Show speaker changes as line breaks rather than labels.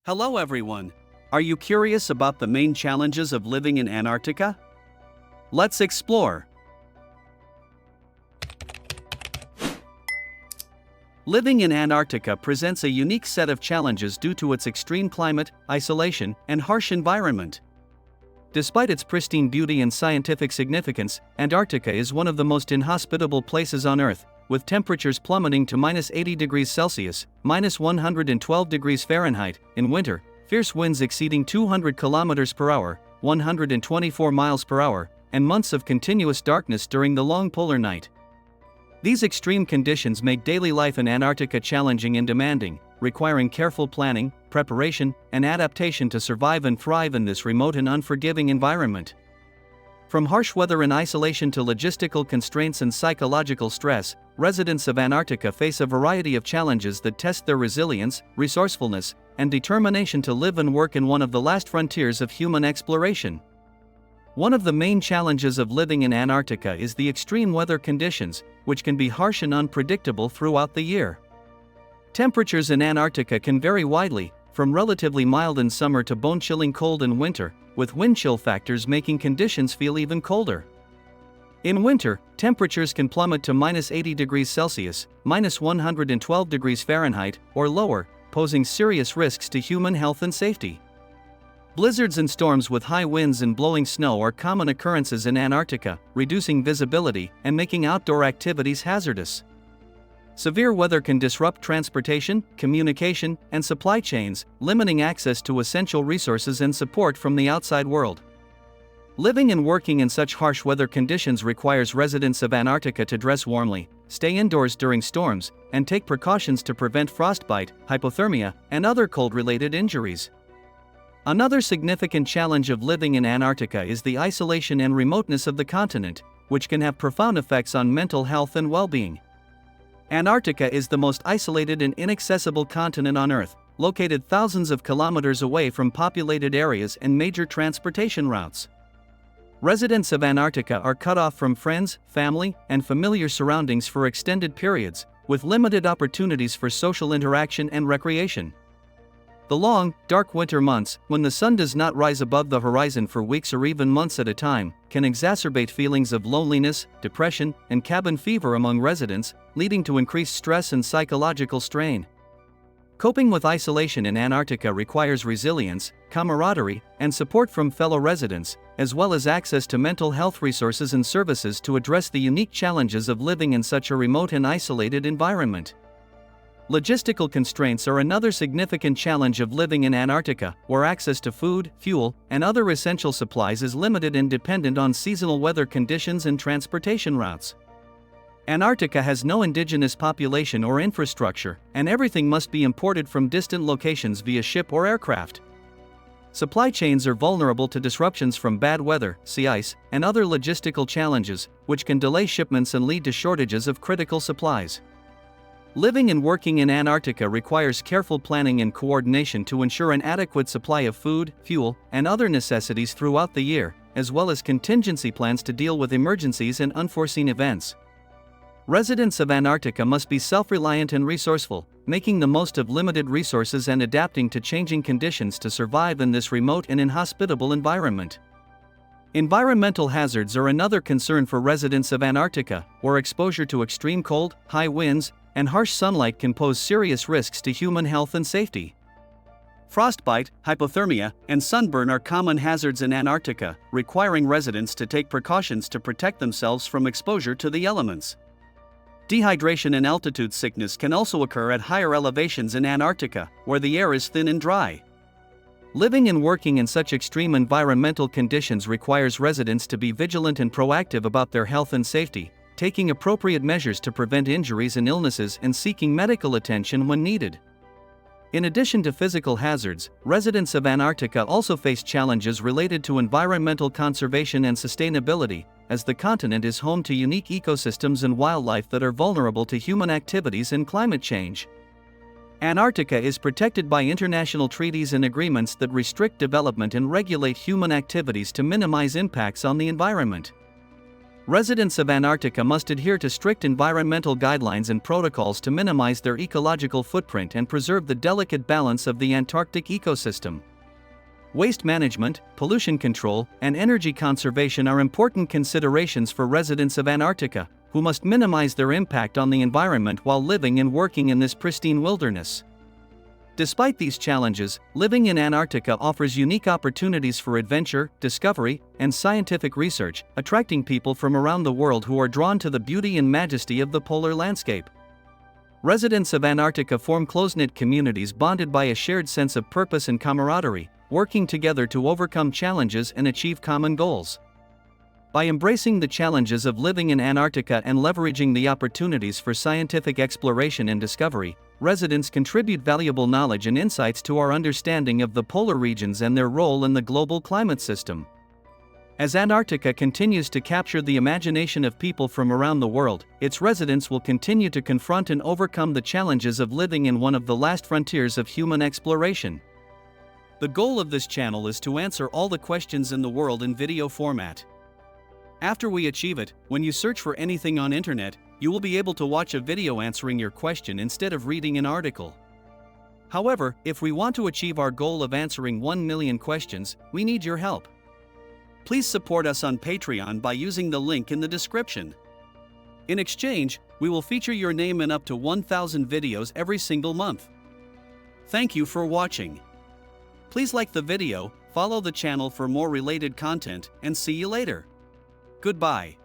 Hello everyone! Are you curious about the main challenges of living in Antarctica? Let's explore! Living in Antarctica presents a unique set of challenges due to its extreme climate, isolation, and harsh environment. Despite its pristine beauty and scientific significance, Antarctica is one of the most inhospitable places on Earth, with temperatures plummeting to -80 degrees Celsius, -112 degrees Fahrenheit, in winter, fierce winds exceeding 200 kilometers per hour, 124 miles per hour, and months of continuous darkness during the long polar night. These extreme conditions make daily life in Antarctica challenging and demanding, requiring careful planning, preparation, and adaptation to survive and thrive in this remote and unforgiving environment. From harsh weather and isolation to logistical constraints and psychological stress, residents of Antarctica face a variety of challenges that test their resilience, resourcefulness, and determination to live and work in one of the last frontiers of human exploration. One of the main challenges of living in Antarctica is the extreme weather conditions, which can be harsh and unpredictable throughout the year. Temperatures in Antarctica can vary widely, from relatively mild in summer to bone-chilling cold in winter, with wind chill factors making conditions feel even colder. In winter, temperatures can plummet to -80 degrees Celsius, -112 degrees Fahrenheit, or lower, posing serious risks to human health and safety. Blizzards and storms with high winds and blowing snow are common occurrences in Antarctica, reducing visibility and making outdoor activities hazardous. Severe weather can disrupt transportation, communication, and supply chains, limiting access to essential resources and support from the outside world. Living and working in such harsh weather conditions requires residents of Antarctica to dress warmly, stay indoors during storms, and take precautions to prevent frostbite, hypothermia, and other cold-related injuries. Another significant challenge of living in Antarctica is the isolation and remoteness of the continent, which can have profound effects on mental health and well-being. Antarctica is the most isolated and inaccessible continent on Earth, located thousands of kilometers away from populated areas and major transportation routes. Residents of Antarctica are cut off from friends, family, and familiar surroundings for extended periods, with limited opportunities for social interaction and recreation. The long, dark winter months, when the sun does not rise above the horizon for weeks or even months at a time, can exacerbate feelings of loneliness, depression, and cabin fever among residents, leading to increased stress and psychological strain. Coping with isolation in Antarctica requires resilience, camaraderie, and support from fellow residents, as well as access to mental health resources and services to address the unique challenges of living in such a remote and isolated environment. Logistical constraints are another significant challenge of living in Antarctica, where access to food, fuel, and other essential supplies is limited and dependent on seasonal weather conditions and transportation routes. Antarctica has no indigenous population or infrastructure, and everything must be imported from distant locations via ship or aircraft. Supply chains are vulnerable to disruptions from bad weather, sea ice, and other logistical challenges, which can delay shipments and lead to shortages of critical supplies. Living and working in Antarctica requires careful planning and coordination to ensure an adequate supply of food, fuel, and other necessities throughout the year, as well as contingency plans to deal with emergencies and unforeseen events. Residents of Antarctica must be self-reliant and resourceful, making the most of limited resources and adapting to changing conditions to survive in this remote and inhospitable environment. Environmental hazards are another concern for residents of Antarctica, where exposure to extreme cold, high winds, and harsh sunlight can pose serious risks to human health and safety. Frostbite, hypothermia, and sunburn are common hazards in Antarctica, requiring residents to take precautions to protect themselves from exposure to the elements. Dehydration and altitude sickness can also occur at higher elevations in Antarctica, where the air is thin and dry. Living and working in such extreme environmental conditions requires residents to be vigilant and proactive about their health and safety, taking appropriate measures to prevent injuries and illnesses and seeking medical attention when needed. In addition to physical hazards, residents of Antarctica also face challenges related to environmental conservation and sustainability, as the continent is home to unique ecosystems and wildlife that are vulnerable to human activities and climate change. Antarctica is protected by international treaties and agreements that restrict development and regulate human activities to minimize impacts on the environment. Residents of Antarctica must adhere to strict environmental guidelines and protocols to minimize their ecological footprint and preserve the delicate balance of the Antarctic ecosystem. Waste management, pollution control, and energy conservation are important considerations for residents of Antarctica, who must minimize their impact on the environment while living and working in this pristine wilderness. Despite these challenges, living in Antarctica offers unique opportunities for adventure, discovery, and scientific research, attracting people from around the world who are drawn to the beauty and majesty of the polar landscape. Residents of Antarctica form close-knit communities bonded by a shared sense of purpose and camaraderie, working together to overcome challenges and achieve common goals. By embracing the challenges of living in Antarctica and leveraging the opportunities for scientific exploration and discovery, residents contribute valuable knowledge and insights to our understanding of the polar regions and their role in the global climate system. As Antarctica continues to capture the imagination of people from around the world, its residents will continue to confront and overcome the challenges of living in one of the last frontiers of human exploration. The goal of this channel is to answer all the questions in the world in video format. After we achieve it, when you search for anything on internet, you will be able to watch a video answering your question instead of reading an article. However, if we want to achieve our goal of answering 1 million questions, we need your help. Please support us on Patreon by using the link in the description. In exchange, we will feature your name in up to 1,000 videos every single month. Thank you for watching. Please like the video, follow the channel for more related content, and see you later. Goodbye.